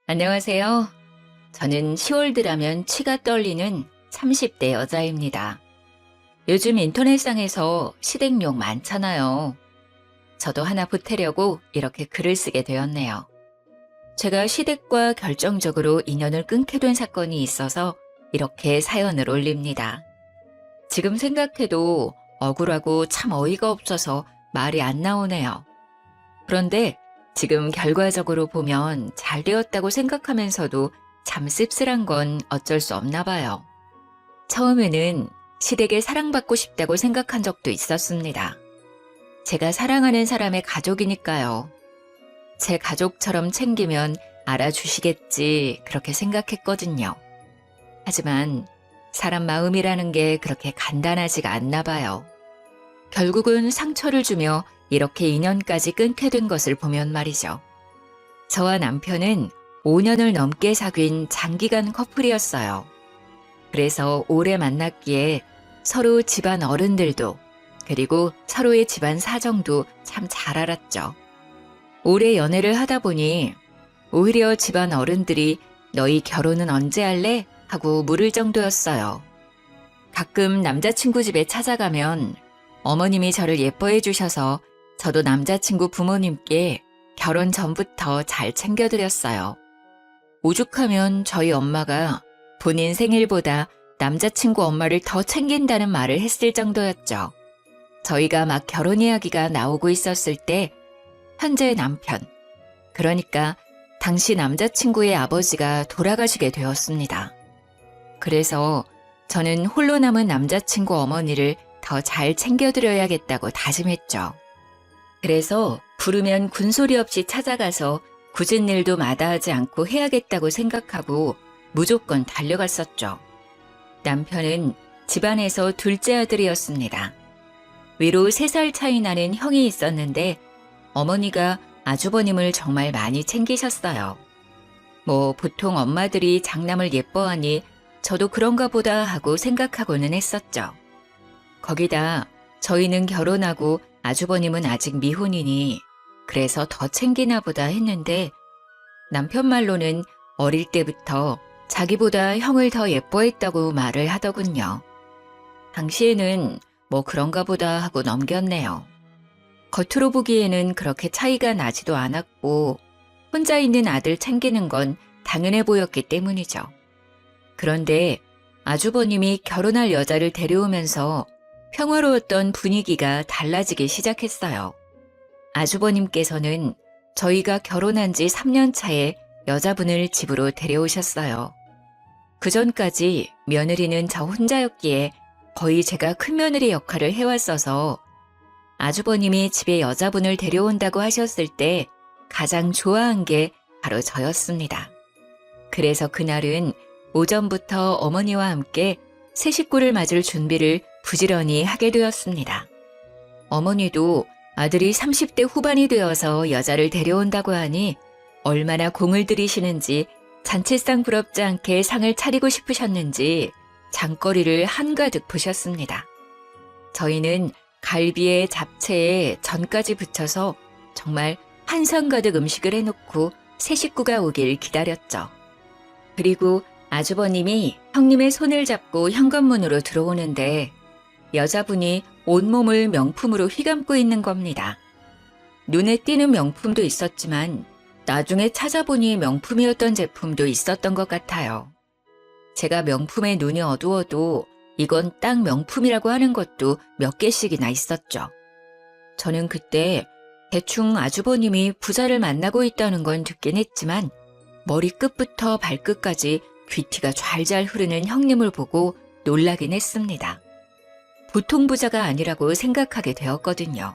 안녕하세요. 저는 10월드라면 치가 떨리는 30대 여자입니다. 요즘 인터넷상에서 시댁욕 많잖아요. 저도 하나 보태려고 이렇게 글을 쓰게 되었네요. 제가 시댁과 결정적으로 인연을 끊게 된 사건이 있어서 이렇게 사연을 올립니다. 지금 생각해도 억울하고 참 어이가 없어서 말이 안 나오네요. 그런데 지금 결과적으로 보면 잘 되었다고 생각하면서도 참 씁쓸한 건 어쩔 수 없나 봐요. 처음에는 시댁에 사랑받고 싶다고 생각한 적도 있었습니다. 제가 사랑하는 사람의 가족이니까요. 제 가족처럼 챙기면 알아주시겠지 그렇게 생각했거든요. 하지만 사람 마음이라는 게 그렇게 간단하지가 않나 봐요. 결국은 상처를 주며 이렇게 인연까지 끊게 된 것을 보면 말이죠. 저와 남편은 5년을 넘게 사귄 장기간 커플이었어요. 그래서 오래 만났기에 서로 집안 어른들도 그리고 서로의 집안 사정도 참 잘 알았죠. 오래 연애를 하다 보니 오히려 집안 어른들이 너희 결혼은 언제 할래? 하고 물을 정도였어요. 가끔 남자친구 집에 찾아가면 어머님이 저를 예뻐해 주셔서 저도 남자친구 부모님께 결혼 전부터 잘 챙겨드렸어요. 오죽하면 저희 엄마가 본인 생일보다 남자친구 엄마를 더 챙긴다는 말을 했을 정도였죠. 저희가 막 결혼 이야기가 나오고 있었을 때 현재의 남편, 그러니까 당시 남자친구의 아버지가 돌아가시게 되었습니다. 그래서 저는 홀로 남은 남자친구 어머니를 더 잘 챙겨드려야겠다고 다짐했죠. 그래서 부르면 군소리 없이 찾아가서 굳은 일도 마다하지 않고 해야겠다고 생각하고 무조건 달려갔었죠. 남편은 집안에서 둘째 아들이었습니다. 위로 3살 차이 나는 형이 있었는데 어머니가 아주버님을 정말 많이 챙기셨어요. 보통 엄마들이 장남을 예뻐하니 저도 그런가 보다 하고 생각하고는 했었죠. 거기다 저희는 결혼하고 아주버님은 아직 미혼이니 그래서 더 챙기나 보다 했는데 남편 말로는 어릴 때부터 자기보다 형을 더 예뻐했다고 말을 하더군요. 당시에는 그런가 보다 하고 넘겼네요. 겉으로 보기에는 그렇게 차이가 나지도 않았고 혼자 있는 아들 챙기는 건 당연해 보였기 때문이죠. 그런데 아주버님이 결혼할 여자를 데려오면서 평화로웠던 분위기가 달라지기 시작했어요. 아주버님께서는 저희가 결혼한 지 3년 차에 여자분을 집으로 데려오셨어요. 그전까지 며느리는 저 혼자였기에 거의 제가 큰며느리 역할을 해왔어서 아주버님이 집에 여자분을 데려온다고 하셨을 때 가장 좋아한 게 바로 저였습니다. 그래서 그날은 오전부터 어머니와 함께 새 식구를 맞을 준비를 부지런히 하게 되었습니다. 어머니도 아들이 30대 후반이 되어서 여자를 데려온다고 하니 얼마나 공을 들이시는지 잔치상 부럽지 않게 상을 차리고 싶으셨는지 장거리를 한가득 푸셨습니다. 저희는 갈비에 잡채에 전까지 붙여서 정말 한상 가득 음식을 해놓고 새 식구가 오길 기다렸죠. 그리고 아주버님이 형님의 손을 잡고 현관문으로 들어오는데 여자분이 온몸을 명품으로 휘감고 있는 겁니다. 눈에 띄는 명품도 있었지만 나중에 찾아보니 명품이었던 제품도 있었던 것 같아요. 제가 명품에 눈이 어두워도 이건 딱 명품이라고 하는 것도 몇 개씩이나 있었죠. 저는 그때 대충 아주버님이 부자를 만나고 있다는 건 듣긴 했지만 머리끝부터 발끝까지 귀티가 좔좔 흐르는 형님을 보고 놀라긴 했습니다. 보통 부자가 아니라고 생각하게 되었거든요.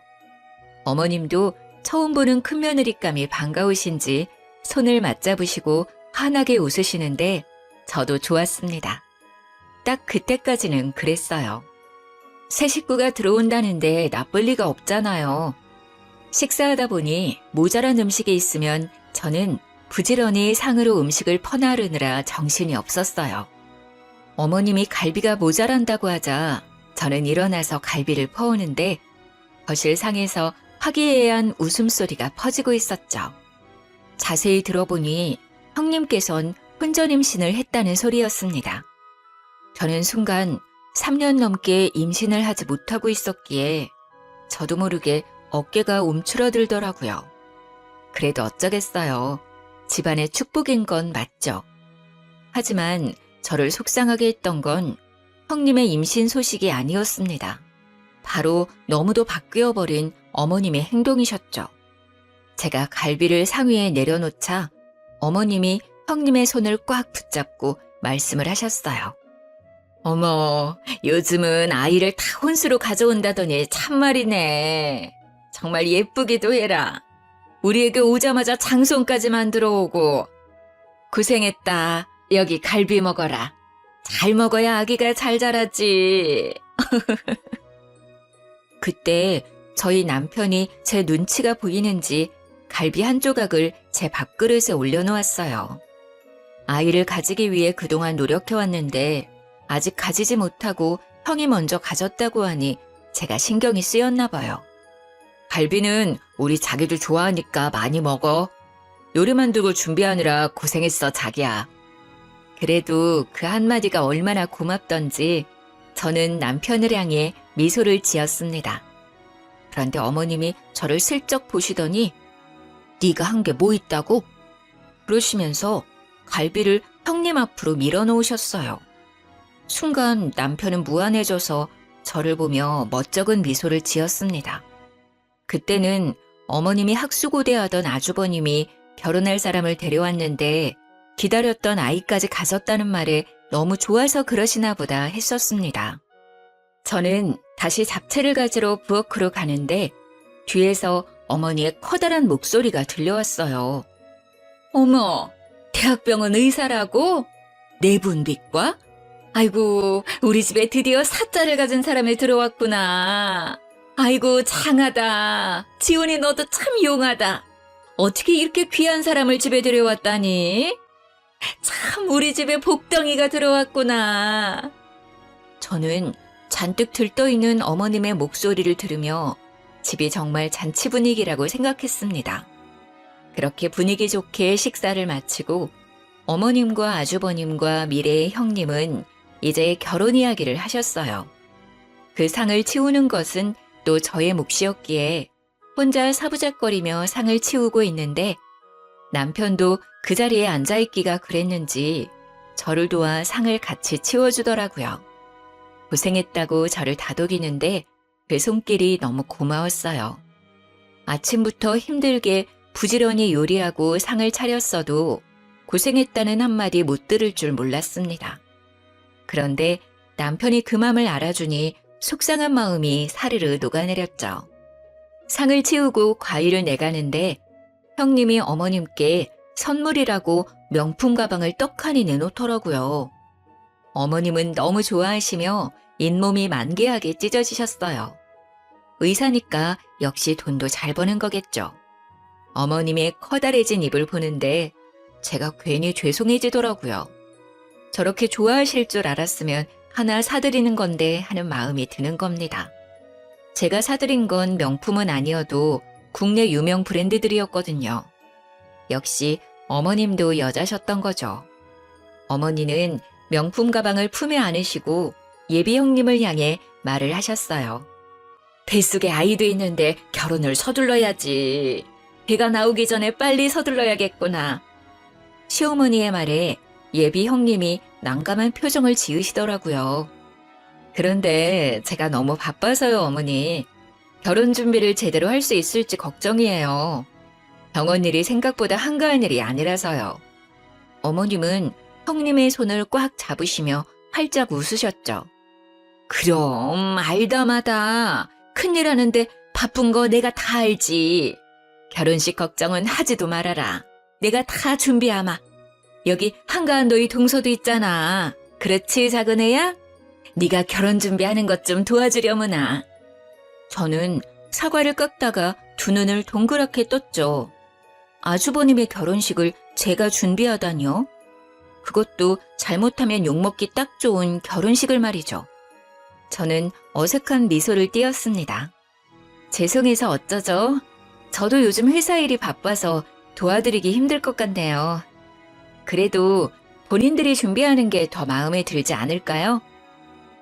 어머님도 처음 보는 큰며느리감이 반가우신지 손을 맞잡으시고 환하게 웃으시는데 저도 좋았습니다. 딱 그때까지는 그랬어요. 새 식구가 들어온다는데 나쁠 리가 없잖아요. 식사하다 보니 모자란 음식이 있으면 저는 부지런히 상으로 음식을 퍼나르느라 정신이 없었어요. 어머님이 갈비가 모자란다고 하자 저는 일어나서 갈비를 퍼오는데 거실 상에서 화기애애한 웃음소리가 퍼지고 있었죠. 자세히 들어보니 형님께선 혼전 임신을 했다는 소리였습니다. 저는 순간 3년 넘게 임신을 하지 못하고 있었기에 저도 모르게 어깨가 움츠러들더라고요. 그래도 어쩌겠어요. 집안의 축복인 건 맞죠. 하지만 저를 속상하게 했던 건 형님의 임신 소식이 아니었습니다. 바로 너무도 바뀌어버린 어머님의 행동이셨죠. 제가 갈비를 상위에 내려놓자 어머님이 형님의 손을 꽉 붙잡고 말씀을 하셨어요. 어머, 요즘은 아이를 다 혼수로 가져온다더니 참말이네. 정말 예쁘기도 해라. 우리에게 오자마자 장손까지 만들어 오고. 고생했다. 여기 갈비 먹어라. 잘 먹어야 아기가 잘 자라지. 그때 저희 남편이 제 눈치가 보이는지 갈비 한 조각을 제 밥그릇에 올려놓았어요. 아이를 가지기 위해 그동안 노력해왔는데 아직 가지지 못하고 형이 먼저 가졌다고 하니 제가 신경이 쓰였나 봐요. 갈비는 우리 자기도 좋아하니까 많이 먹어. 요리 만들고 준비하느라 고생했어, 자기야. 그래도 그 한마디가 얼마나 고맙던지 저는 남편을 향해 미소를 지었습니다. 그런데 어머님이 저를 슬쩍 보시더니 네가 한 게 뭐 있다고? 그러시면서 갈비를 형님 앞으로 밀어놓으셨어요. 순간 남편은 무안해져서 저를 보며 멋쩍은 미소를 지었습니다. 그때는 어머님이 학수고대하던 아주버님이 결혼할 사람을 데려왔는데 기다렸던 아이까지 가졌다는 말에 너무 좋아서 그러시나 보다 했었습니다. 저는 다시 잡채를 가지러 부엌으로 가는데 뒤에서 어머니의 커다란 목소리가 들려왔어요. 어머, 대학병원 의사라고? 내분비과? 아이고, 우리 집에 드디어 사자를 가진 사람이 들어왔구나. 아이고, 장하다. 지훈이 너도 참 용하다. 어떻게 이렇게 귀한 사람을 집에 들여왔다니? 참 우리 집에 복덩이가 들어왔구나. 저는 잔뜩 들떠있는 어머님의 목소리를 들으며 집이 정말 잔치 분위기라고 생각했습니다. 그렇게 분위기 좋게 식사를 마치고 어머님과 아주버님과 미래의 형님은 이제 결혼 이야기를 하셨어요. 그 상을 치우는 것은 또 저의 몫이었기에 혼자 사부작거리며 상을 치우고 있는데 남편도 그 자리에 앉아있기가 그랬는지 저를 도와 상을 같이 치워주더라고요. 고생했다고 저를 다독이는데 그 손길이 너무 고마웠어요. 아침부터 힘들게 부지런히 요리하고 상을 차렸어도 고생했다는 한마디 못 들을 줄 몰랐습니다. 그런데 남편이 그 맘을 알아주니 속상한 마음이 사르르 녹아내렸죠. 상을 치우고 과일을 내가는데 형님이 어머님께 선물이라고 명품 가방을 떡하니 내놓더라고요. 어머님은 너무 좋아하시며 잇몸이 만개하게 찢어지셨어요. 의사니까 역시 돈도 잘 버는 거겠죠. 어머님의 커다래진 입을 보는데 제가 괜히 죄송해지더라고요. 저렇게 좋아하실 줄 알았으면 하나 사드리는 건데 하는 마음이 드는 겁니다. 제가 사드린 건 명품은 아니어도 국내 유명 브랜드들이었거든요. 역시 어머님도 여자셨던 거죠. 어머니는 명품 가방을 품에 안으시고 예비 형님을 향해 말을 하셨어요. 뱃속에 아이도 있는데 결혼을 서둘러야지. 배가 나오기 전에 빨리 서둘러야겠구나. 시어머니의 말에 예비 형님이 난감한 표정을 지으시더라고요. 그런데 제가 너무 바빠서요, 어머니. 결혼 준비를 제대로 할 수 있을지 걱정이에요. 병원 일이 생각보다 한가한 일이 아니라서요. 어머님은 형님의 손을 꽉 잡으시며 활짝 웃으셨죠. 그럼 알다마다 큰일 하는데 바쁜 거 내가 다 알지. 결혼식 걱정은 하지도 말아라. 내가 다 준비하마. 여기 한가한 너희 동서도 있잖아. 그렇지, 작은 애야? 네가 결혼 준비하는 것 좀 도와주려무나. 저는 사과를 깎다가 두 눈을 동그랗게 떴죠. 아주버님의 결혼식을 제가 준비하다니요? 그것도 잘못하면 욕먹기 딱 좋은 결혼식을 말이죠. 저는 어색한 미소를 띄었습니다. 죄송해서 어쩌죠? 저도 요즘 회사 일이 바빠서 도와드리기 힘들 것 같네요. 그래도 본인들이 준비하는 게 더 마음에 들지 않을까요?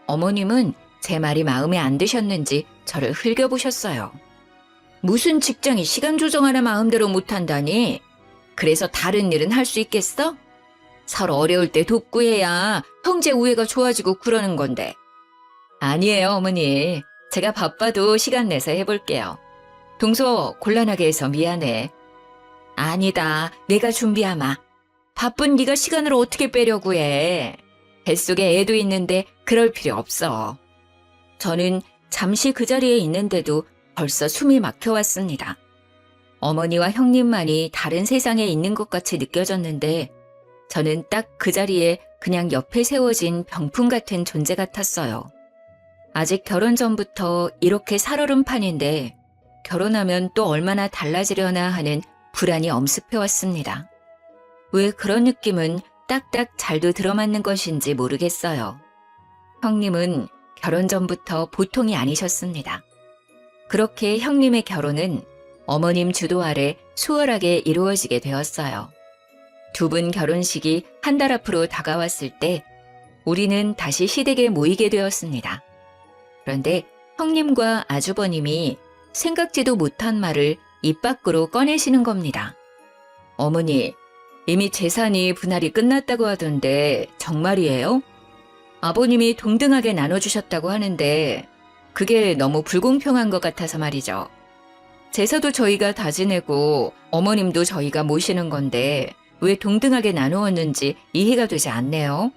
어머님은 제 말이 마음에 안 드셨는지 저를 흘겨보셨어요. 무슨 직장이 시간 조정 하나 마음대로 못한다니? 그래서 다른 일은 할 수 있겠어? 서로 어려울 때 돕고해야 형제 우애가 좋아지고 그러는 건데. 아니에요, 어머니. 제가 바빠도 시간 내서 해볼게요. 동서 곤란하게 해서 미안해. 아니다, 내가 준비하마. 바쁜 네가 시간을 어떻게 빼려고 해. 뱃속에 애도 있는데 그럴 필요 없어. 저는 잠시 그 자리에 있는데도 벌써 숨이 막혀왔습니다. 어머니와 형님만이 다른 세상에 있는 것 같이 느껴졌는데 저는 딱 그 자리에 그냥 옆에 세워진 병풍 같은 존재 같았어요. 아직 결혼 전부터 이렇게 살얼음 판인데 결혼하면 또 얼마나 달라지려나 하는 불안이 엄습해왔습니다. 왜 그런 느낌은 딱딱 잘도 들어맞는 것인지 모르겠어요. 형님은 결혼 전부터 보통이 아니셨습니다. 그렇게 형님의 결혼은 어머님 주도 아래 수월하게 이루어지게 되었어요. 두 분 결혼식이 한 달 앞으로 다가왔을 때 우리는 다시 시댁에 모이게 되었습니다. 그런데 형님과 아주버님이 생각지도 못한 말을 입 밖으로 꺼내시는 겁니다. 어머니, 이미 재산이 분할이 끝났다고 하던데 정말이에요? 아버님이 동등하게 나눠주셨다고 하는데 그게 너무 불공평한 것 같아서 말이죠. 제사도 저희가 다 지내고 어머님도 저희가 모시는 건데 왜 동등하게 나누었는지 이해가 되지 않네요.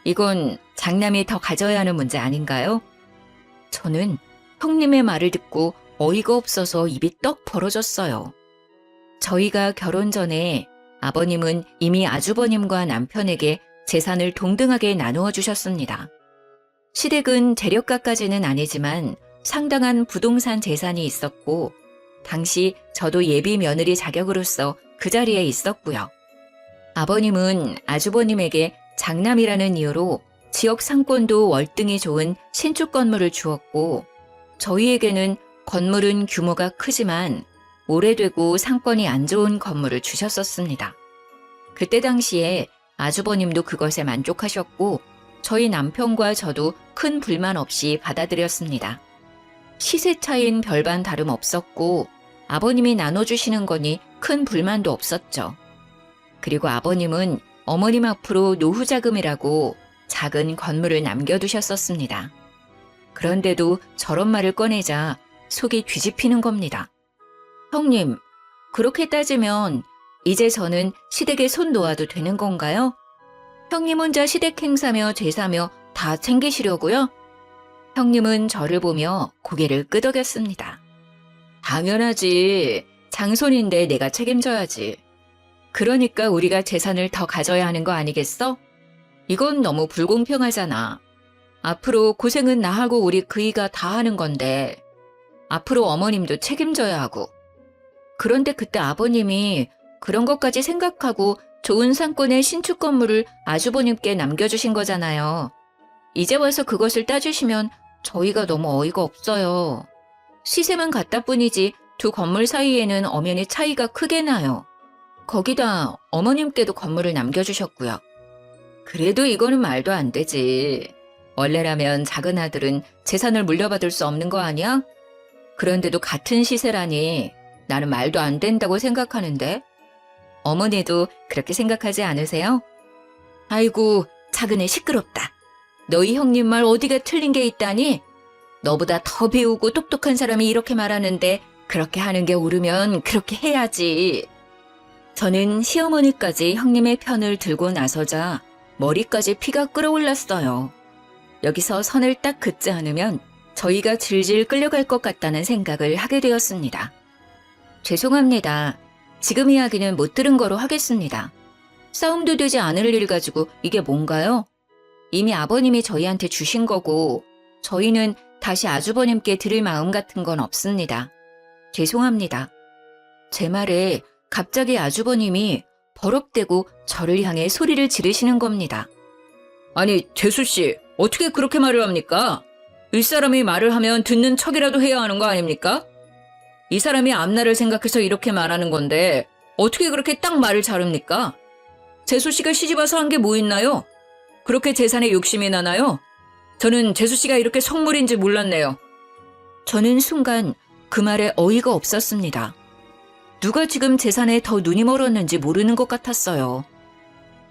이건 장남이 더 가져야 하는 문제 아닌가요? 저는 형님의 말을 듣고 어이가 없어서 입이 떡 벌어졌어요. 저희가 결혼 전에 아버님은 이미 아주버님과 남편에게 재산을 동등하게 나누어 주셨습니다. 시댁은 재력가까지는 아니지만 상당한 부동산 재산이 있었고 당시 저도 예비 며느리 자격으로서 그 자리에 있었고요. 아버님은 아주버님에게 장남이라는 이유로 지역 상권도 월등히 좋은 신축 건물을 주었고 저희에게는 건물은 규모가 크지만 오래되고 상권이 안 좋은 건물을 주셨었습니다. 그때 당시에 아주버님도 그것에 만족하셨고 저희 남편과 저도 큰 불만 없이 받아들였습니다. 시세 차이는 별반 다름없었고 아버님이 나눠주시는 거니 큰 불만도 없었죠. 그리고 아버님은 어머님 앞으로 노후자금이라고 작은 건물을 남겨두셨었습니다. 그런데도 저런 말을 꺼내자 속이 뒤집히는 겁니다. 형님, 그렇게 따지면 이제 저는 시댁에 손 놓아도 되는 건가요? 형님 혼자 시댁 행사며 제사며 다 챙기시려고요? 형님은 저를 보며 고개를 끄덕였습니다. 당연하지. 장손인데 내가 책임져야지. 그러니까 우리가 재산을 더 가져야 하는 거 아니겠어? 이건 너무 불공평하잖아. 앞으로 고생은 나하고 우리 그이가 다 하는 건데 앞으로 어머님도 책임져야 하고. 그런데 그때 아버님이 그런 것까지 생각하고 좋은 상권의 신축 건물을 아주버님께 남겨주신 거잖아요. 이제 와서 그것을 따주시면 저희가 너무 어이가 없어요. 시세만 같다 뿐이지 두 건물 사이에는 엄연히 차이가 크게 나요. 거기다 어머님께도 건물을 남겨주셨고요. 그래도 이거는 말도 안 되지. 원래라면 작은 아들은 재산을 물려받을 수 없는 거 아니야? 그런데도 같은 시세라니 나는 말도 안 된다고 생각하는데. 어머니도 그렇게 생각하지 않으세요? 아이고, 작은 애 시끄럽다. 너희 형님 말 어디가 틀린 게 있다니? 너보다 더 배우고 똑똑한 사람이 이렇게 말하는데 그렇게 하는 게 옳으면 그렇게 해야지. 저는 시어머니까지 형님의 편을 들고 나서자 머리까지 피가 끓어올랐어요. 여기서 선을 딱 긋지 않으면 저희가 질질 끌려갈 것 같다는 생각을 하게 되었습니다. 죄송합니다. 지금 이야기는 못 들은 거로 하겠습니다. 싸움도 되지 않을 일 가지고 이게 뭔가요? 이미 아버님이 저희한테 주신 거고 저희는 다시 아주버님께 드릴 마음 같은 건 없습니다. 죄송합니다. 제 말에 갑자기 아주버님이 버럭대고 저를 향해 소리를 지르시는 겁니다. 아니, 재수씨, 어떻게 그렇게 말을 합니까? 윗사람이 말을 하면 듣는 척이라도 해야 하는 거 아닙니까? 이 사람이 앞날을 생각해서 이렇게 말하는 건데 어떻게 그렇게 딱 말을 자릅니까? 재수 씨가 시집와서 한 게 뭐 있나요? 그렇게 재산에 욕심이 나나요? 저는 재수 씨가 이렇게 속물인지 몰랐네요. 저는 순간 그 말에 어이가 없었습니다. 누가 지금 재산에 더 눈이 멀었는지 모르는 것 같았어요.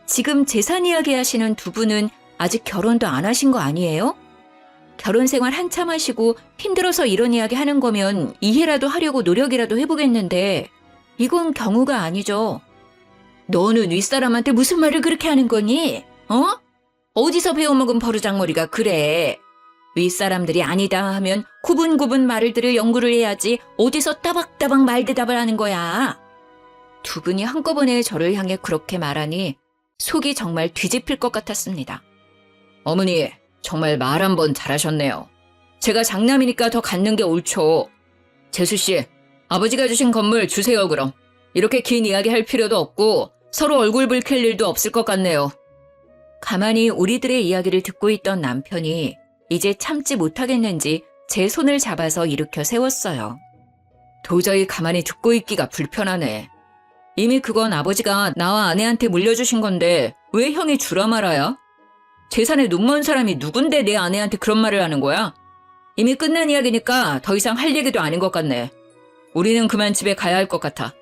지금 재산 이야기 하시는 두 분은 아직 결혼도 안 하신 거 아니에요? 결혼 생활 한참 하시고 힘들어서 이런 이야기 하는 거면 이해라도 하려고 노력이라도 해보겠는데 이건 경우가 아니죠. 너는 윗사람한테 무슨 말을 그렇게 하는 거니? 어디서 배워먹은 버르장머리가 그래. 윗사람들이 아니다 하면 구분구분 말을 들을 연구를 해야지 어디서 따박따박 말대답을 하는 거야. 두 분이 한꺼번에 저를 향해 그렇게 말하니 속이 정말 뒤집힐 것 같았습니다. 어머니, 정말 말 한 번 잘하셨네요. 제가 장남이니까 더 갖는 게 옳죠. 재수씨, 아버지가 주신 건물 주세요 그럼. 이렇게 긴 이야기 할 필요도 없고 서로 얼굴 붉힐 일도 없을 것 같네요. 가만히 우리들의 이야기를 듣고 있던 남편이 이제 참지 못하겠는지 제 손을 잡아서 일으켜 세웠어요. 도저히 가만히 듣고 있기가 불편하네. 이미 그건 아버지가 나와 아내한테 물려주신 건데 왜 형이 주라 말아야? 재산에 눈먼 사람이 누군데 내 아내한테 그런 말을 하는 거야? 이미 끝난 이야기니까 더 이상 할 얘기도 아닌 것 같네. 우리는 그만 집에 가야 할 것 같아.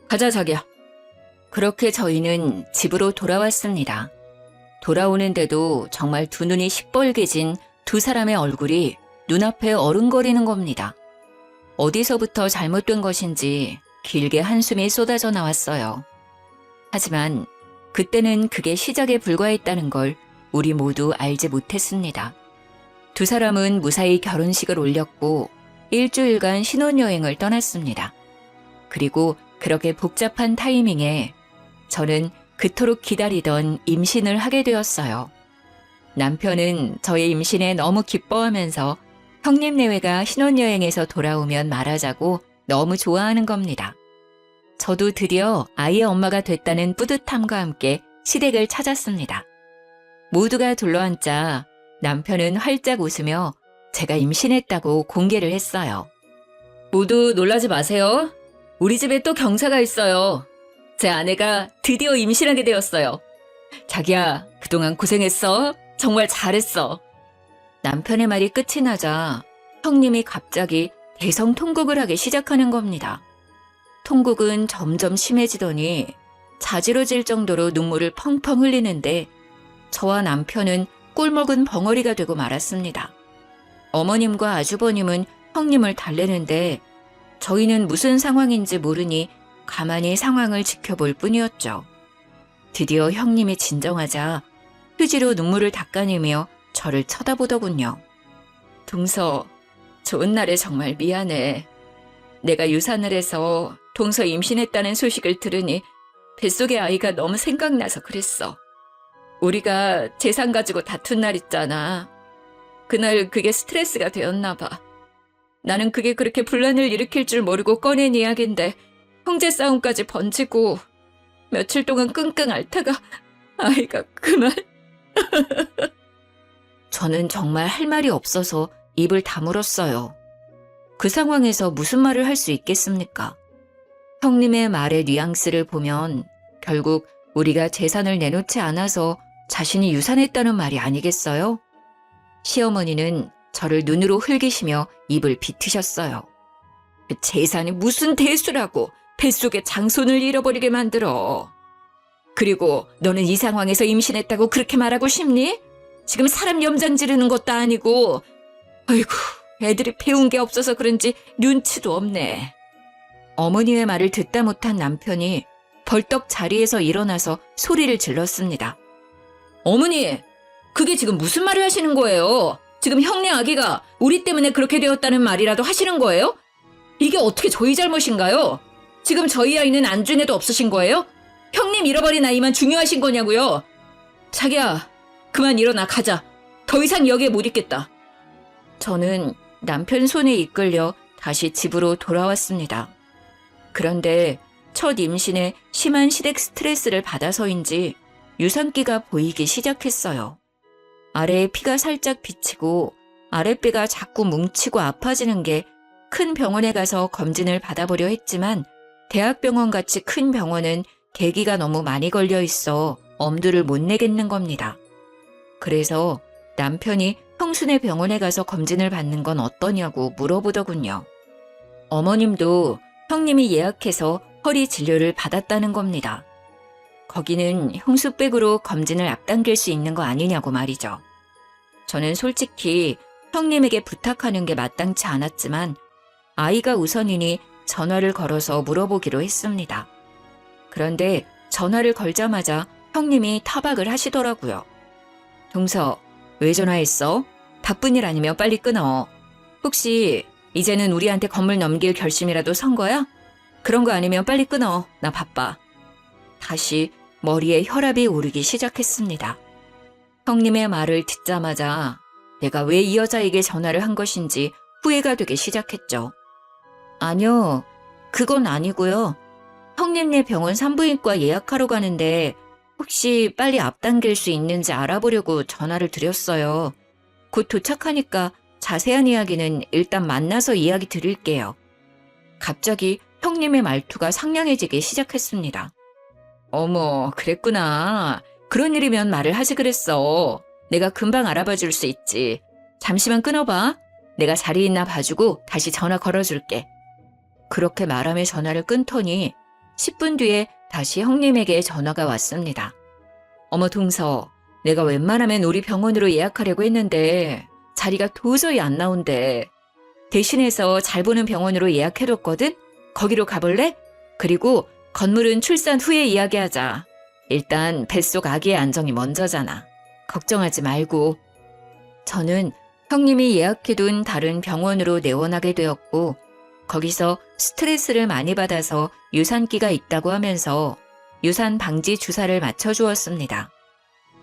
가자 자기야. 그렇게 저희는 집으로 돌아왔습니다. 돌아오는데도 정말 두 눈이 시뻘개진 두 사람의 얼굴이 눈앞에 어른거리는 겁니다. 어디서부터 잘못된 것인지 길게 한숨이 쏟아져 나왔어요. 하지만 그때는 그게 시작에 불과했다는 걸 우리 모두 알지 못했습니다. 두 사람은 무사히 결혼식을 올렸고 일주일간 신혼여행을 떠났습니다. 그리고 그렇게 복잡한 타이밍에 저는 그토록 기다리던 임신을 하게 되었어요. 남편은 저의 임신에 너무 기뻐하면서 형님 내외가 신혼여행에서 돌아오면 말하자고 너무 좋아하는 겁니다. 저도 드디어 아이의 엄마가 됐다는 뿌듯함과 함께 시댁을 찾았습니다. 모두가 둘러앉자 남편은 활짝 웃으며 제가 임신했다고 공개를 했어요. 모두 놀라지 마세요. 우리 집에 또 경사가 있어요. 제 아내가 드디어 임신하게 되었어요. 자기야, 그동안 고생했어. 정말 잘했어. 남편의 말이 끝이 나자 형님이 갑자기 대성통곡을 하기 시작하는 겁니다. 통곡은 점점 심해지더니 자지러질 정도로 눈물을 펑펑 흘리는데 저와 남편은 꿀먹은 벙어리가 되고 말았습니다. 어머님과 아주버님은 형님을 달래는데 저희는 무슨 상황인지 모르니 가만히 상황을 지켜볼 뿐이었죠. 드디어 형님이 진정하자 휴지로 눈물을 닦아내며 저를 쳐다보더군요. 동서, 좋은 날에 정말 미안해. 내가 유산을 해서 동서 임신했다는 소식을 들으니 뱃속의 아이가 너무 생각나서 그랬어. 우리가 재산 가지고 다툰 날 있잖아. 그날 그게 스트레스가 되었나 봐. 나는 그게 그렇게 분란을 일으킬 줄 모르고 꺼낸 이야기인데 형제 싸움까지 번지고 며칠 동안 끙끙 앓다가 아이가 그만. 저는 정말 할 말이 없어서 입을 다물었어요. 그 상황에서 무슨 말을 할 수 있겠습니까? 형님의 말의 뉘앙스를 보면 결국 우리가 재산을 내놓지 않아서 자신이 유산했다는 말이 아니겠어요? 시어머니는 저를 눈으로 흘기시며 입을 비트셨어요. 그 재산이 무슨 대수라고 뱃속에 장손을 잃어버리게 만들어. 그리고 너는 이 상황에서 임신했다고 그렇게 말하고 싶니? 지금 사람 염장 지르는 것도 아니고. 아이고, 애들이 배운 게 없어서 그런지 눈치도 없네. 어머니의 말을 듣다 못한 남편이 벌떡 자리에서 일어나서 소리를 질렀습니다. 어머니, 그게 지금 무슨 말을 하시는 거예요? 지금 형네 아기가 우리 때문에 그렇게 되었다는 말이라도 하시는 거예요? 이게 어떻게 저희 잘못인가요? 지금 저희 아이는 안중에도 없으신 거예요? 형님 잃어버린 아이만 중요하신 거냐고요? 자기야, 그만 일어나 가자. 더 이상 여기에 못 있겠다. 저는 남편 손에 이끌려 다시 집으로 돌아왔습니다. 그런데 첫 임신에 심한 시댁 스트레스를 받아서인지 유산기가 보이기 시작했어요. 아래에 피가 살짝 비치고 아랫배가 자꾸 뭉치고 아파지는 게 큰 병원에 가서 검진을 받아보려 했지만 대학병원같이 큰 병원은 계기가 너무 많이 걸려 있어 엄두를 못 내겠는 겁니다. 그래서 남편이 형수네 병원에 가서 검진을 받는 건 어떠냐고 물어보더군요. 어머님도 형님이 예약해서 허리 진료를 받았다는 겁니다. 거기는 형수백으로 검진을 앞당길 수 있는 거 아니냐고 말이죠. 저는 솔직히 형님에게 부탁하는 게 마땅치 않았지만 아이가 우선이니 전화를 걸어서 물어보기로 했습니다. 그런데 전화를 걸자마자 형님이 타박을 하시더라고요. 동서, 왜 전화했어? 바쁜 일 아니면 빨리 끊어. 혹시 이제는 우리한테 건물 넘길 결심이라도 선 거야? 그런 거 아니면 빨리 끊어. 나 바빠. 다시 머리에 혈압이 오르기 시작했습니다. 형님의 말을 듣자마자 내가 왜 이 여자에게 전화를 한 것인지 후회가 되기 시작했죠. 아니요, 그건 아니고요. 형님네 병원 산부인과 예약하러 가는데 혹시 빨리 앞당길 수 있는지 알아보려고 전화를 드렸어요. 곧 도착하니까 자세한 이야기는 일단 만나서 이야기 드릴게요. 갑자기 형님의 말투가 상냥해지기 시작했습니다. 어머, 그랬구나. 그런 일이면 말을 하지 그랬어. 내가 금방 알아봐 줄 수 있지. 잠시만 끊어봐. 내가 자리 있나 봐주고 다시 전화 걸어줄게. 그렇게 말하며 전화를 끊더니 10분 뒤에 다시 형님에게 전화가 왔습니다. 어머 동서, 내가 웬만하면 우리 병원으로 예약하려고 했는데 자리가 도저히 안 나온대. 대신해서 잘 보는 병원으로 예약해뒀거든? 거기로 가볼래? 그리고 건물은 출산 후에 이야기하자. 일단 뱃속 아기의 안정이 먼저잖아. 걱정하지 말고. 저는 형님이 예약해둔 다른 병원으로 내원하게 되었고 거기서 스트레스를 많이 받아서 유산기가 있다고 하면서 유산 방지 주사를 맞춰주었습니다.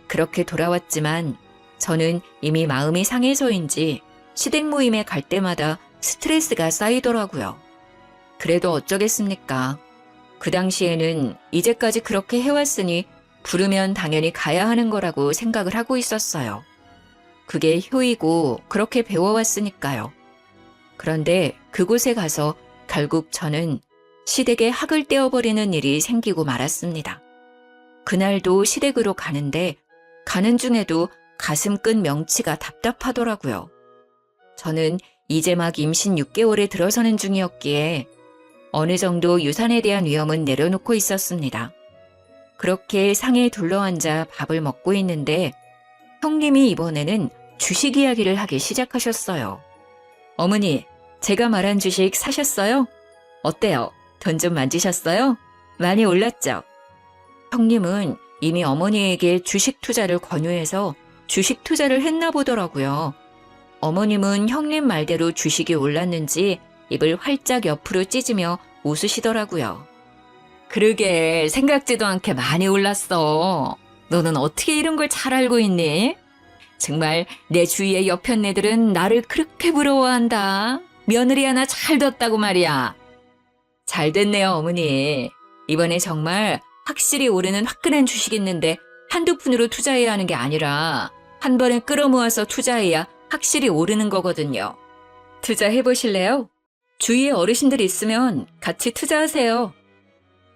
그렇게 돌아왔지만 저는 이미 마음이 상해서인지 시댁 모임에 갈 때마다 스트레스가 쌓이더라고요. 그래도 어쩌겠습니까? 그 당시에는 이제까지 그렇게 해왔으니 부르면 당연히 가야 하는 거라고 생각을 하고 있었어요. 그게 효이고 그렇게 배워왔으니까요. 그런데 그곳에 가서 결국 저는 시댁에 학을 떼어버리는 일이 생기고 말았습니다. 그날도 시댁으로 가는데 가는 중에도 가슴 끈 명치가 답답하더라고요. 저는 이제 막 임신 6개월에 들어서는 중이었기에 어느 정도 유산에 대한 위험은 내려놓고 있었습니다. 그렇게 상에 둘러앉아 밥을 먹고 있는데 형님이 이번에는 주식 이야기를 하기 시작하셨어요. 어머니, 제가 말한 주식 사셨어요? 어때요? 돈 좀 만지셨어요? 많이 올랐죠? 형님은 이미 어머니에게 주식 투자를 권유해서 주식 투자를 했나 보더라고요. 어머님은 형님 말대로 주식이 올랐는지 입을 활짝 옆으로 찢으며 웃으시더라고요. 그러게 생각지도 않게 많이 올랐어. 너는 어떻게 이런 걸 잘 알고 있니? 정말 내 주위의 여편네들은 나를 그렇게 부러워한다. 며느리 하나 잘 뒀다고 말이야. 잘 됐네요, 어머니. 이번에 정말 확실히 오르는 화끈한 주식 있는데 한두 푼으로 투자해야 하는 게 아니라 한 번에 끌어모아서 투자해야 확실히 오르는 거거든요. 투자해보실래요? 주위에 어르신들 있으면 같이 투자하세요.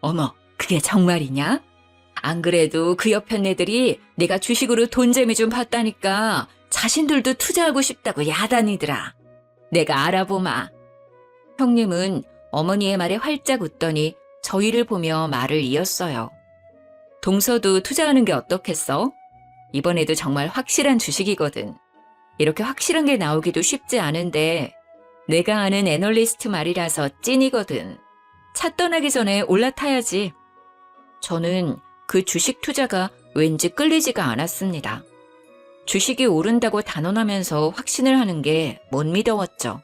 어머, 그게 정말이냐? 안 그래도 그 여편네들이 내가 주식으로 돈재미 좀 봤다니까 자신들도 투자하고 싶다고 야단이더라. 내가 알아보마. 형님은 어머니의 말에 활짝 웃더니 저희를 보며 말을 이었어요. 동서도 투자하는 게 어떻겠어? 이번에도 정말 확실한 주식이거든. 이렇게 확실한 게 나오기도 쉽지 않은데 내가 아는 애널리스트 말이라서 찐이거든. 차 떠나기 전에 올라타야지. 저는 그 주식 투자가 왠지 끌리지가 않았습니다. 주식이 오른다고 단언하면서 확신을 하는 게 못 믿어왔죠.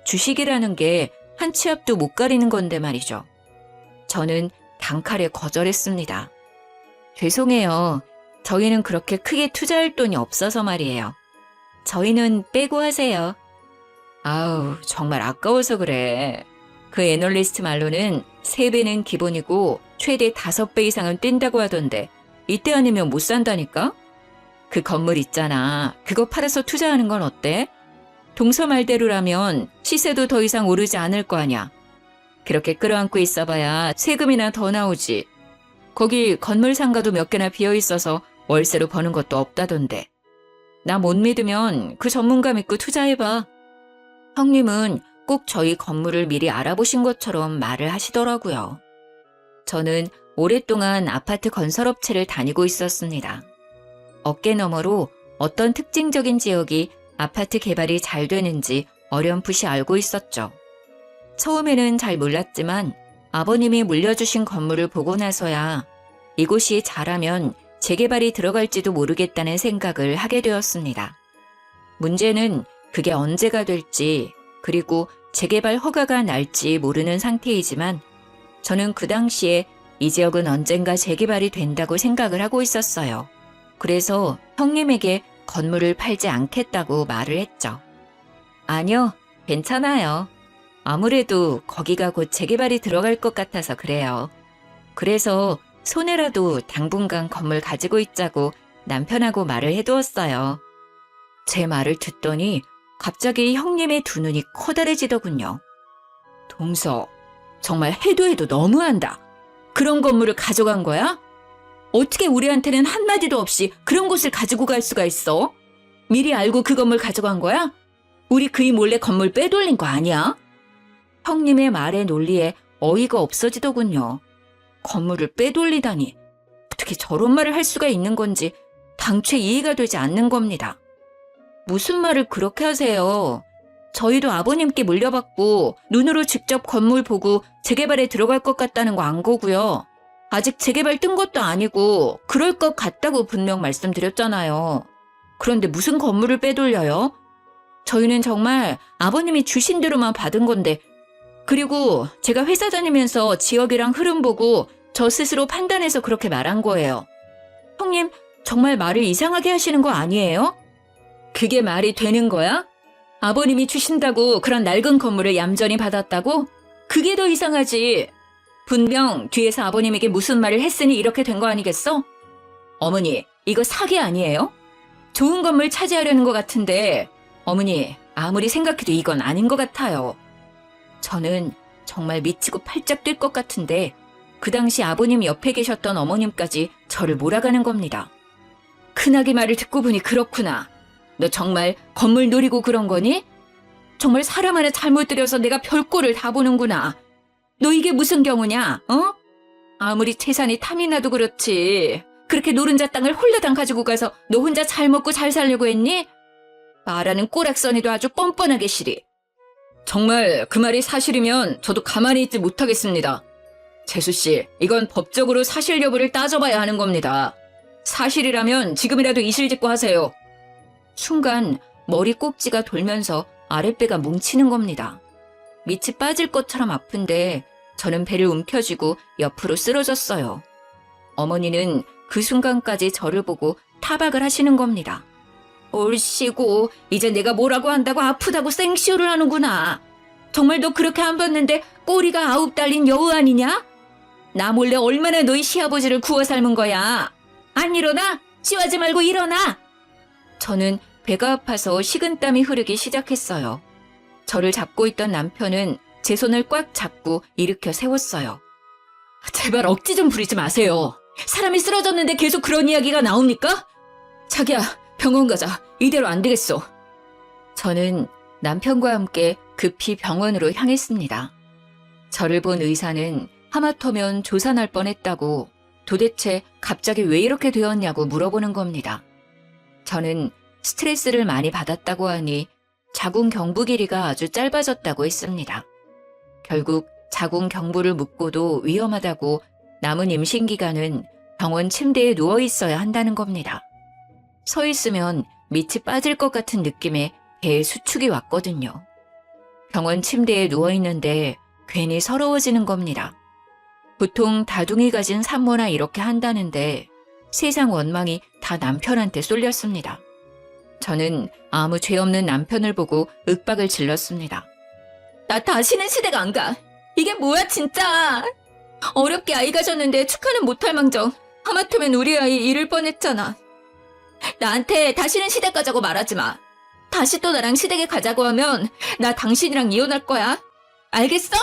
주식이라는 게 한 치 앞도 못 가리는 건데 말이죠. 저는 단칼에 거절했습니다. 죄송해요. 저희는 그렇게 크게 투자할 돈이 없어서 말이에요. 저희는 빼고 하세요. 아우, 정말 아까워서 그래. 그 애널리스트 말로는 3배는 기본이고 최대 5배 이상은 뛴다고 하던데 이때 아니면 못 산다니까? 그 건물 있잖아. 그거 팔아서 투자하는 건 어때? 동서 말대로라면 시세도 더 이상 오르지 않을 거 아냐. 그렇게 끌어안고 있어봐야 세금이나 더 나오지. 거기 건물 상가도 몇 개나 비어 있어서 월세로 버는 것도 없다던데. 나 못 믿으면 그 전문가 믿고 투자해봐. 형님은 꼭 저희 건물을 미리 알아보신 것처럼 말을 하시더라고요. 저는 오랫동안 아파트 건설업체를 다니고 있었습니다. 어깨너머로 어떤 특징적인 지역이 아파트 개발이 잘 되는지 어렴풋이 알고 있었죠. 처음에는 잘 몰랐지만 아버님이 물려주신 건물을 보고 나서야 이곳이 잘하면 재개발이 들어갈지도 모르겠다는 생각을 하게 되었습니다. 문제는 그게 언제가 될지 그리고 재개발 허가가 날지 모르는 상태이지만 저는 그 당시에 이 지역은 언젠가 재개발이 된다고 생각을 하고 있었어요. 그래서 형님에게 건물을 팔지 않겠다고 말을 했죠. 아니요, 괜찮아요. 아무래도 거기가 곧 재개발이 들어갈 것 같아서 그래요. 그래서 손해라도 당분간 건물 가지고 있자고 남편하고 말을 해두었어요. 제 말을 듣더니 갑자기 형님의 두 눈이 커다래지더군요. 동서, 정말 해도 너무한다. 그런 건물을 가져간 거야? 어떻게 우리한테는 한마디도 없이 그런 곳을 가지고 갈 수가 있어? 미리 알고 그 건물 가져간 거야? 우리 그이 몰래 건물 빼돌린 거 아니야? 형님의 말에 논리에 어이가 없어지더군요. 건물을 빼돌리다니 어떻게 저런 말을 할 수가 있는 건지 당최 이해가 되지 않는 겁니다. 무슨 말을 그렇게 하세요? 저희도 아버님께 물려받고 눈으로 직접 건물 보고 재개발에 들어갈 것 같다는 거 안 거고요. 아직 재개발 뜬 것도 아니고 그럴 것 같다고 분명 말씀드렸잖아요. 그런데 무슨 건물을 빼돌려요? 저희는 정말 아버님이 주신 대로만 받은 건데 그리고 제가 회사 다니면서 지역이랑 흐름 보고 저 스스로 판단해서 그렇게 말한 거예요. 형님, 정말 말을 이상하게 하시는 거 아니에요? 그게 말이 되는 거야? 아버님이 주신다고 그런 낡은 건물을 얌전히 받았다고? 그게 더 이상하지. 분명 뒤에서 아버님에게 무슨 말을 했으니 이렇게 된 거 아니겠어? 어머니, 이거 사기 아니에요? 좋은 건물 차지하려는 것 같은데 어머니, 아무리 생각해도 이건 아닌 것 같아요. 저는 정말 미치고 팔짝 뛸 것 같은데 그 당시 아버님 옆에 계셨던 어머님까지 저를 몰아가는 겁니다. 큰아기 말을 듣고 보니 그렇구나. 너 정말 건물 노리고 그런 거니? 정말 사람 하나 잘못 들여서 내가 별꼴을 다 보는구나. 너 이게 무슨 경우냐? 어? 아무리 재산이 탐이 나도 그렇지. 그렇게 노른자 땅을 홀라당 가지고 가서 너 혼자 잘 먹고 잘 살려고 했니? 말하는 꼬락서니도 아주 뻔뻔하게 시리. 정말 그 말이 사실이면 저도 가만히 있지 못하겠습니다. 재수씨, 이건 법적으로 사실 여부를 따져봐야 하는 겁니다. 사실이라면 지금이라도 이실직고 하세요. 순간 머리 꼭지가 돌면서 아랫배가 뭉치는 겁니다. 밑이 빠질 것처럼 아픈데 저는 배를 움켜쥐고 옆으로 쓰러졌어요. 어머니는 그 순간까지 저를 보고 타박을 하시는 겁니다. 얼씨구, 이제 내가 뭐라고 한다고 아프다고 생쇼를 하는구나. 정말 너 그렇게 안 봤는데 꼬리가 9 달린 여우 아니냐? 나 몰래 얼마나 너희 시아버지를 구워 삶은 거야. 안 일어나? 치하지 말고 일어나! 저는 배가 아파서 식은땀이 흐르기 시작했어요. 저를 잡고 있던 남편은 제 손을 꽉 잡고 일으켜 세웠어요. 제발 억지 좀 부리지 마세요. 사람이 쓰러졌는데 계속 그런 이야기가 나옵니까? 자기야, 병원 가자. 이대로 안 되겠어. 저는 남편과 함께 급히 병원으로 향했습니다. 저를 본 의사는 하마터면 조산할 뻔했다고 도대체 갑자기 왜 이렇게 되었냐고 물어보는 겁니다. 저는 스트레스를 많이 받았다고 하니 자궁 경부 길이가 아주 짧아졌다고 했습니다. 결국 자궁 경부를 묶고도 위험하다고 남은 임신 기간은 병원 침대에 누워 있어야 한다는 겁니다. 서 있으면 밑이 빠질 것 같은 느낌에 배에 수축이 왔거든요. 병원 침대에 누워 있는데 괜히 서러워지는 겁니다. 보통 다둥이 가진 산모나 이렇게 한다는데 세상 원망이 다 남편한테 쏠렸습니다. 저는 아무 죄 없는 남편을 보고 윽박을 질렀습니다. 나 다시는 시댁 안 가. 이게 뭐야 진짜. 어렵게 아이 가졌는데 축하는 못할 망정 하마터면 우리 아이 잃을 뻔했잖아. 나한테 다시는 시댁 가자고 말하지 마. 다시 또 나랑 시댁에 가자고 하면 나 당신이랑 이혼할 거야. 알겠어?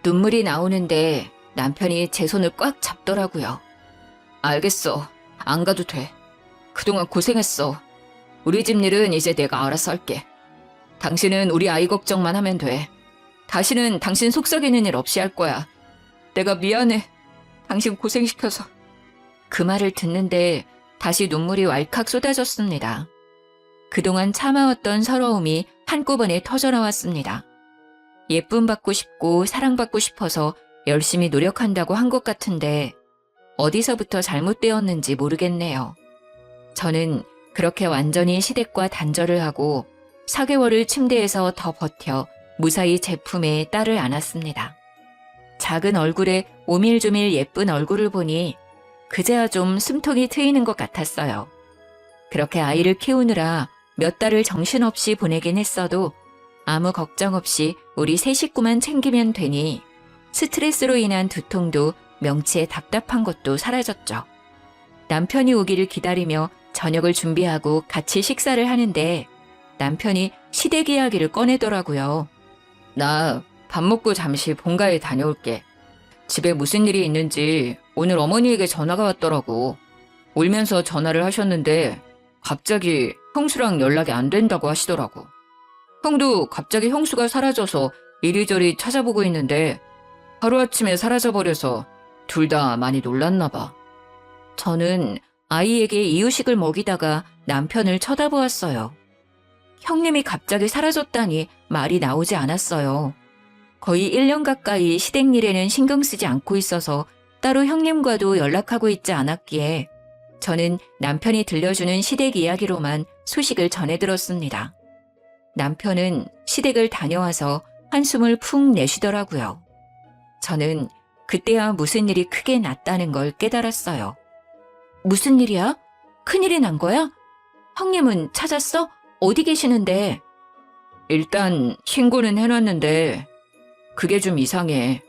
눈물이 나오는데 남편이 제 손을 꽉 잡더라고요. 알겠어. 안 가도 돼. 그동안 고생했어. 우리 집 일은 이제 내가 알아서 할게. 당신은 우리 아이 걱정만 하면 돼. 다시는 당신 속썩이는 일 없이 할 거야. 내가 미안해. 당신 고생시켜서. 그 말을 듣는데 다시 눈물이 왈칵 쏟아졌습니다. 그동안 참아왔던 서러움이 한꺼번에 터져나왔습니다. 예쁨 받고 싶고 사랑받고 싶어서 열심히 노력한다고 한 것 같은데 어디서부터 잘못되었는지 모르겠네요. 저는 그렇게 완전히 시댁과 단절을 하고 4개월을 침대에서 더 버텨 무사히 제 품에 딸을 안았습니다. 작은 얼굴에 오밀조밀 예쁜 얼굴을 보니 그제야 좀 숨통이 트이는 것 같았어요. 그렇게 아이를 키우느라 몇 달을 정신없이 보내긴 했어도 아무 걱정 없이 우리 세 식구만 챙기면 되니 스트레스로 인한 두통도 명치에 답답한 것도 사라졌죠. 남편이 오기를 기다리며 저녁을 준비하고 같이 식사를 하는데 남편이 시댁 이야기를 꺼내더라고요. 나 밥 먹고 잠시 본가에 다녀올게. 집에 무슨 일이 있는지 오늘 어머니에게 전화가 왔더라고. 울면서 전화를 하셨는데 갑자기 형수랑 연락이 안 된다고 하시더라고. 형도 갑자기 형수가 사라져서 이리저리 찾아보고 있는데 하루아침에 사라져버려서 둘 다 많이 놀랐나 봐. 저는 아이에게 이유식을 먹이다가 남편을 쳐다보았어요. 형님이 갑자기 사라졌다니 말이 나오지 않았어요. 거의 1년 가까이 시댁 일에는 신경 쓰지 않고 있어서 따로 형님과도 연락하고 있지 않았기에 저는 남편이 들려주는 시댁 이야기로만 소식을 전해 들었습니다. 남편은 시댁을 다녀와서 한숨을 푹 내쉬더라고요. 저는 그때야 무슨 일이 크게 났다는 걸 깨달았어요. 무슨 일이야? 큰일이 난 거야? 형님은 찾았어? 어디 계시는데? 일단 신고는 해놨는데 그게 좀 이상해.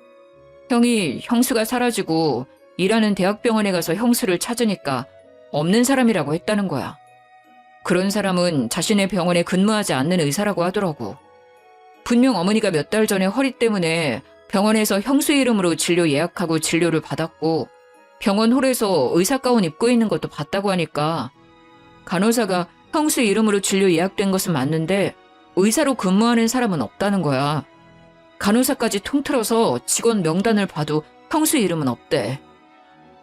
형이 형수가 사라지고 일하는 대학병원에 가서 형수를 찾으니까 없는 사람이라고 했다는 거야. 그런 사람은 자신의 병원에 근무하지 않는 의사라고 하더라고. 분명 어머니가 몇 달 전에 허리 때문에 병원에서 형수 이름으로 진료 예약하고 진료를 받았고 병원 홀에서 의사 가운 입고 있는 것도 봤다고 하니까 간호사가 형수 이름으로 진료 예약된 것은 맞는데 의사로 근무하는 사람은 없다는 거야. 간호사까지 통틀어서 직원 명단을 봐도 형수 이름은 없대.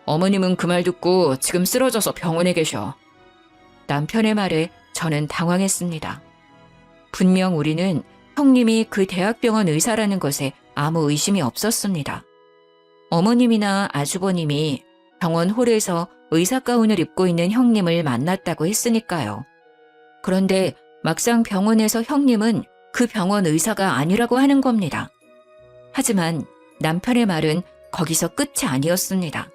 어머님은 그 말 듣고 지금 쓰러져서 병원에 계셔. 남편의 말에 저는 당황했습니다. 분명 우리는 형님이 그 대학병원 의사라는 것에 아무 의심이 없었습니다. 어머님이나 아주버님이 병원 홀에서 의사 가운을 입고 있는 형님을 만났다고 했으니까요. 그런데 막상 병원에서 형님은 그 병원 의사가 아니라고 하는 겁니다. 하지만 남편의 말은 거기서 끝이 아니었습니다.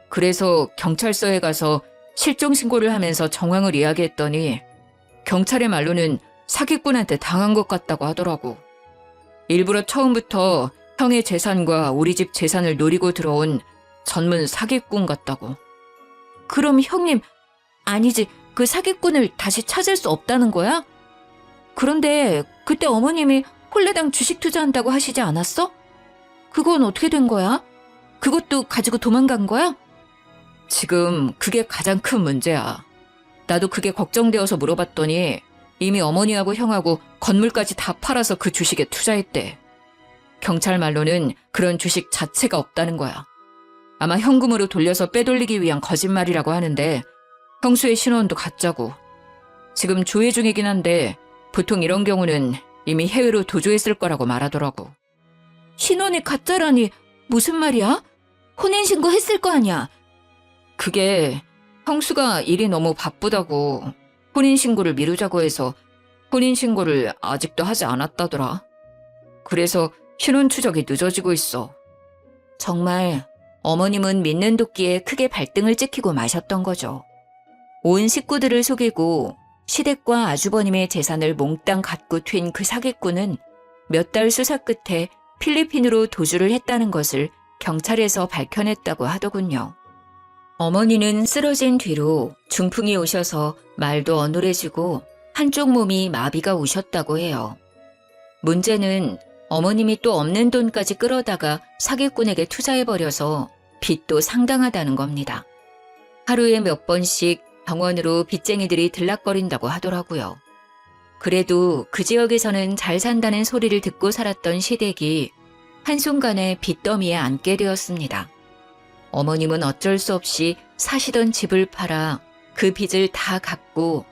그래서 경찰서에 가서 실종 신고를 하면서 정황을 이야기했더니 경찰의 말로는 사기꾼한테 당한 것 같다고 하더라고. 일부러 처음부터 형의 재산과 우리 집 재산을 노리고 들어온 전문 사기꾼 같다고. 그럼 형님, 아니지, 그 사기꾼을 다시 찾을 수 없다는 거야? 그런데 그때 어머님이 홀레당 주식 투자한다고 하시지 않았어? 그건 어떻게 된 거야? 그것도 가지고 도망간 거야? 지금 그게 가장 큰 문제야. 나도 그게 걱정되어서 물어봤더니 이미 어머니하고 형하고 건물까지 다 팔아서 그 주식에 투자했대. 경찰 말로는 그런 주식 자체가 없다는 거야. 아마 현금으로 돌려서 빼돌리기 위한 거짓말이라고 하는데 형수의 신원도 가짜고. 지금 조회 중이긴 한데 보통 이런 경우는 이미 해외로 도주했을 거라고 말하더라고. 신원이 가짜라니 무슨 말이야? 혼인신고 했을 거 아니야? 그게 형수가 일이 너무 바쁘다고 혼인신고를 미루자고 해서 혼인신고를 아직도 하지 않았다더라. 그래서 신원 추적이 늦어지고 있어. 정말 어머님은 믿는 도끼에 크게 발등을 찍히고 마셨던 거죠. 온 식구들을 속이고 시댁과 아주버님의 재산을 몽땅 갖고 튄 그 사기꾼은 몇 달 수사 끝에 필리핀으로 도주를 했다는 것을 경찰에서 밝혀냈다고 하더군요. 어머니는 쓰러진 뒤로 중풍이 오셔서 말도 어눌해지고 한쪽 몸이 마비가 오셨다고 해요. 문제는 어머님이 또 없는 돈까지 끌어다가 사기꾼에게 투자해버려서 빚도 상당하다는 겁니다. 하루에 몇 번씩 병원으로 빚쟁이들이 들락거린다고 하더라고요. 그래도 그 지역에서는 잘 산다는 소리를 듣고 살았던 시댁이 한순간에 빚더미에 앉게 되었습니다. 어머님은 어쩔 수 없이 사시던 집을 팔아 그 빚을 다 갚고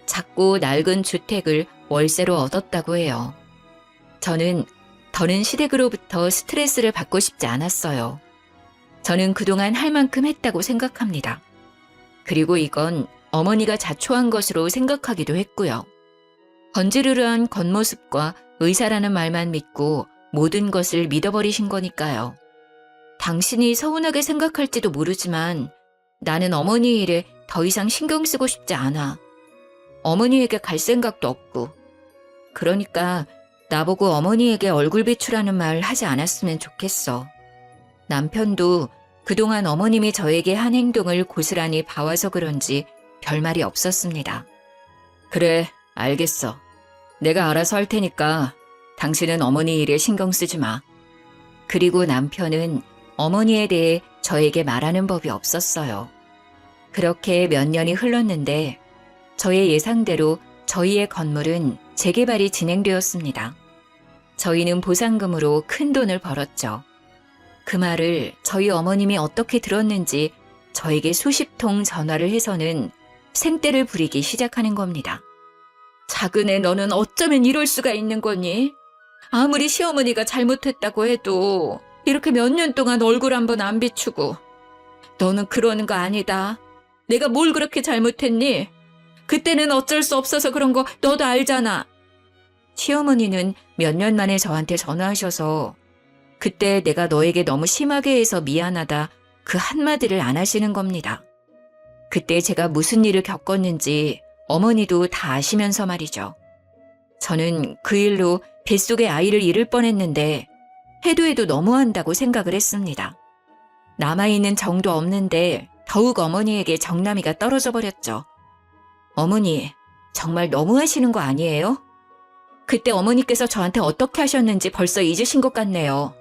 작고 낡은 주택을 월세로 얻었다고 해요. 저는 더는 시댁으로부터 스트레스를 받고 싶지 않았어요. 저는 그동안 할 만큼 했다고 생각합니다. 그리고 이건 어머니가 자초한 것으로 생각하기도 했고요. 건지르르한 겉모습과 의사라는 말만 믿고 모든 것을 믿어버리신 거니까요. 당신이 서운하게 생각할지도 모르지만 나는 어머니 일에 더 이상 신경 쓰고 싶지 않아. 어머니에게 갈 생각도 없고. 그러니까 나보고 어머니에게 얼굴 비추라는 말 하지 않았으면 좋겠어. 남편도 그동안 어머님이 저에게 한 행동을 고스란히 봐와서 그런지 별말이 없었습니다. 그래, 알겠어. 내가 알아서 할 테니까 당신은 어머니 일에 신경 쓰지 마. 그리고 남편은 어머니에 대해 저에게 말하는 법이 없었어요. 그렇게 몇 년이 흘렀는데 저의 예상대로 저희의 건물은 재개발이 진행되었습니다. 저희는 보상금으로 큰 돈을 벌었죠. 그 말을 저희 어머님이 어떻게 들었는지 저에게 수십 통 전화를 해서는 생떼를 부리기 시작하는 겁니다. 작은 애 너는 어쩌면 이럴 수가 있는 거니? 아무리 시어머니가 잘못했다고 해도 이렇게 몇 년 동안 얼굴 한번 안 비추고. 너는 그러는 거 아니다. 내가 뭘 그렇게 잘못했니? 그때는 어쩔 수 없어서 그런 거 너도 알잖아. 시어머니는 몇 년 만에 저한테 전화하셔서 그때 내가 너에게 너무 심하게 해서 미안하다 그 한마디를 안 하시는 겁니다. 그때 제가 무슨 일을 겪었는지 어머니도 다 아시면서 말이죠. 저는 그 일로 뱃속에 아이를 잃을 뻔했는데 해도 너무한다고 생각을 했습니다. 남아있는 정도 없는데 더욱 어머니에게 정남이가 떨어져 버렸죠. 어머니, 정말 너무하시는 거 아니에요? 그때 어머니께서 저한테 어떻게 하셨는지 벌써 잊으신 것 같네요.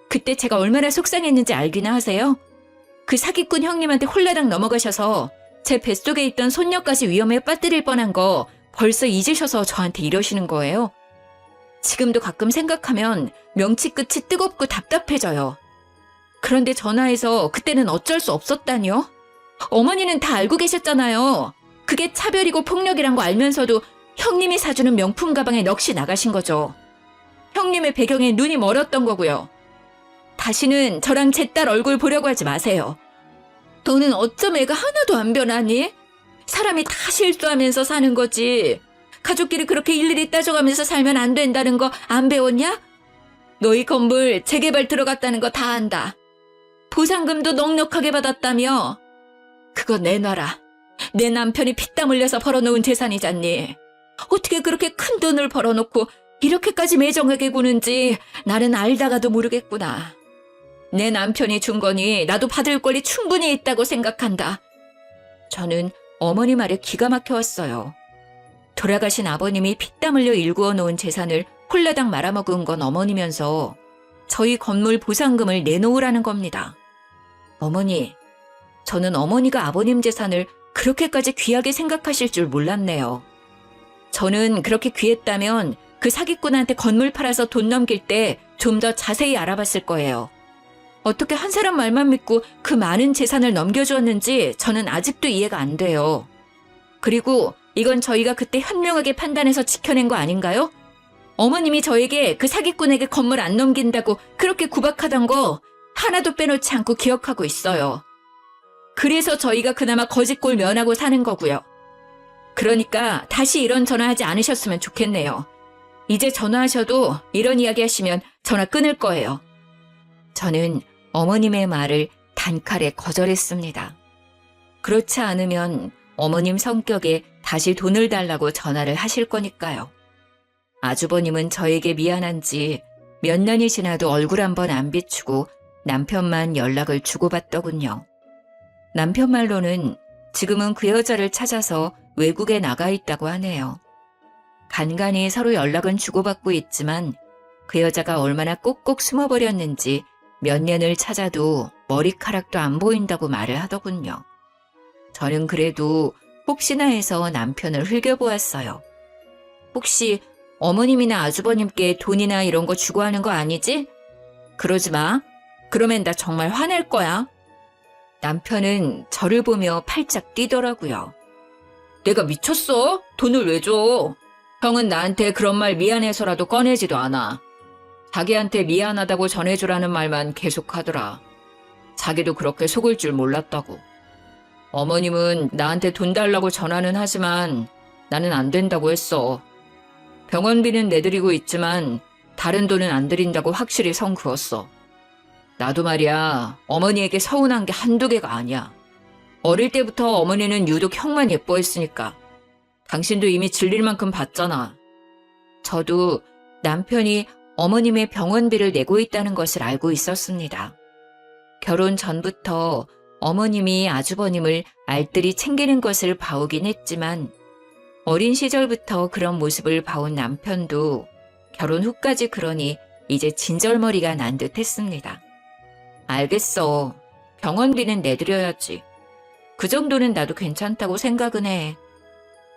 그때 제가 얼마나 속상했는지 알기나 하세요? 그 사기꾼 형님한테 홀라당 넘어가셔서 제 뱃속에 있던 손녀까지 위험에 빠뜨릴 뻔한 거 벌써 잊으셔서 저한테 이러시는 거예요? 지금도 가끔 생각하면 명치 끝이 뜨겁고 답답해져요. 그런데 전화해서 그때는 어쩔 수 없었다니요? 어머니는 다 알고 계셨잖아요. 그게 차별이고 폭력이란 거 알면서도 형님이 사주는 명품 가방에 넋이 나가신 거죠. 형님의 배경에 눈이 멀었던 거고요. 다시는 저랑 제 딸 얼굴 보려고 하지 마세요. 너는 어쩜 애가 하나도 안 변하니? 사람이 다 실수하면서 사는 거지. 가족끼리 그렇게 일일이 따져가면서 살면 안 된다는 거 안 배웠냐? 너희 건물 재개발 들어갔다는 거 다 안다. 보상금도 넉넉하게 받았다며. 그거 내놔라. 내 남편이 피땀 흘려서 벌어놓은 재산이잖니. 어떻게 그렇게 큰 돈을 벌어놓고 이렇게까지 매정하게 구는지 나는 알다가도 모르겠구나. 내 남편이 준 거니 나도 받을 권리 충분히 있다고 생각한다. 저는 어머니 말에 기가 막혀왔어요. 돌아가신 아버님이 피땀 흘려 일구어 놓은 재산을 홀라당 말아먹은 건 어머니면서 저희 건물 보상금을 내놓으라는 겁니다. 어머니, 저는 어머니가 아버님 재산을 그렇게까지 귀하게 생각하실 줄 몰랐네요. 저는 그렇게 귀했다면 그 사기꾼한테 건물 팔아서 돈 넘길 때 좀 더 자세히 알아봤을 거예요. 어떻게 한 사람 말만 믿고 그 많은 재산을 넘겨주었는지 저는 아직도 이해가 안 돼요. 그리고 이건 저희가 그때 현명하게 판단해서 지켜낸 거 아닌가요? 어머님이 저에게 그 사기꾼에게 건물 안 넘긴다고 그렇게 구박하던 거 하나도 빼놓지 않고 기억하고 있어요. 그래서 저희가 그나마 거짓골 면하고 사는 거고요. 그러니까 다시 이런 전화하지 않으셨으면 좋겠네요. 이제 전화하셔도 이런 이야기 하시면 전화 끊을 거예요. 저는 어머님의 말을 단칼에 거절했습니다. 그렇지 않으면 어머님 성격에 다시 돈을 달라고 전화를 하실 거니까요. 아주버님은 저에게 미안한지 몇 년이 지나도 얼굴 한번 안 비추고 남편만 연락을 주고받더군요. 남편 말로는 지금은 그 여자를 찾아서 외국에 나가 있다고 하네요. 간간히 서로 연락은 주고받고 있지만 그 여자가 얼마나 꼭꼭 숨어버렸는지 몇 년을 찾아도 머리카락도 안 보인다고 말을 하더군요. 저는 그래도 혹시나 해서 남편을 흘겨보았어요. 혹시 어머님이나 아주버님께 돈이나 이런 거 주고 하는 거 아니지? 그러지 마. 그러면 나 정말 화낼 거야. 남편은 저를 보며 팔짝 뛰더라고요. 내가 미쳤어? 돈을 왜 줘? 형은 나한테 그런 말 미안해서라도 꺼내지도 않아. 자기한테 미안하다고 전해주라는 말만 계속하더라. 자기도 그렇게 속을 줄 몰랐다고. 어머님은 나한테 돈 달라고 전화는 하지만 나는 안 된다고 했어. 병원비는 내드리고 있지만 다른 돈은 안 드린다고 확실히 선 그었어. 나도 말이야, 어머니에게 서운한 게 한두 개가 아니야. 어릴 때부터 어머니는 유독 형만 예뻐했으니까. 당신도 이미 질릴 만큼 봤잖아. 저도 남편이 어머님의 병원비를 내고 있다는 것을 알고 있었습니다. 결혼 전부터 어머님이 아주버님을 알뜰히 챙기는 것을 봐오긴 했지만 어린 시절부터 그런 모습을 봐온 남편도 결혼 후까지 그러니 이제 진절머리가 난 듯 했습니다. 알겠어. 병원비는 내드려야지. 그 정도는 나도 괜찮다고 생각은 해.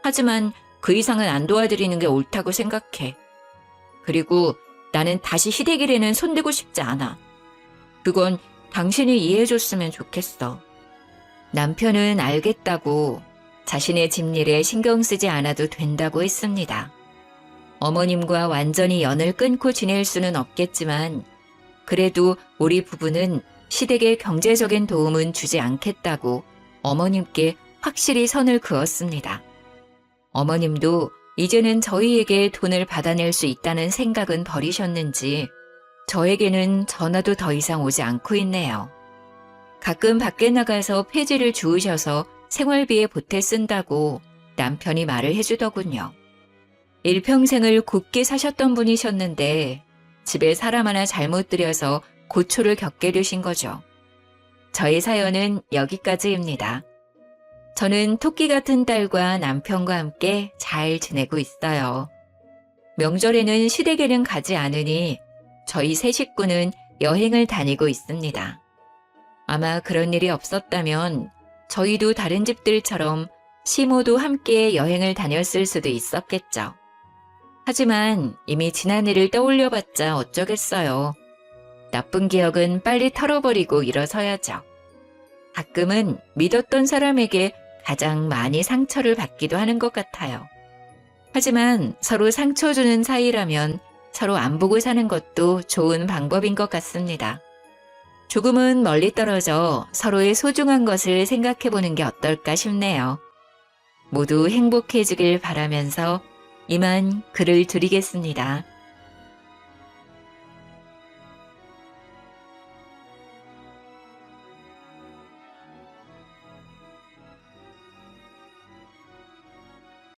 하지만 그 이상은 안 도와드리는 게 옳다고 생각해. 그리고 나는 다시 시댁일에는 손대고 싶지 않아. 그건 당신이 이해해줬으면 좋겠어. 남편은 알겠다고 자신의 집일에 신경 쓰지 않아도 된다고 했습니다. 어머님과 완전히 연을 끊고 지낼 수는 없겠지만 그래도 우리 부부는 시댁에 경제적인 도움은 주지 않겠다고 어머님께 확실히 선을 그었습니다. 어머님도 이제는 저희에게 돈을 받아낼 수 있다는 생각은 버리셨는지 저에게는 전화도 더 이상 오지 않고 있네요. 가끔 밖에 나가서 폐지를 주우셔서 생활비에 보태 쓴다고 남편이 말을 해주더군요. 일평생을 곱게 사셨던 분이셨는데 집에 사람 하나 잘못 들여서 고초를 겪게 되신 거죠. 저의 사연은 여기까지입니다. 저는 토끼 같은 딸과 남편과 함께 잘 지내고 있어요. 명절에는 시댁에는 가지 않으니 저희 세 식구는 여행을 다니고 있습니다. 아마 그런 일이 없었다면 저희도 다른 집들처럼 시모도 함께 여행을 다녔을 수도 있었겠죠. 하지만 이미 지난 일을 떠올려봤자 어쩌겠어요. 나쁜 기억은 빨리 털어버리고 일어서야죠. 가끔은 믿었던 사람에게 가장 많이 상처를 받기도 하는 것 같아요. 하지만 서로 상처 주는 사이라면 서로 안 보고 사는 것도 좋은 방법인 것 같습니다. 조금은 멀리 떨어져 서로의 소중한 것을 생각해 보는 게 어떨까 싶네요. 모두 행복해지길 바라면서 이만 글을 드리겠습니다.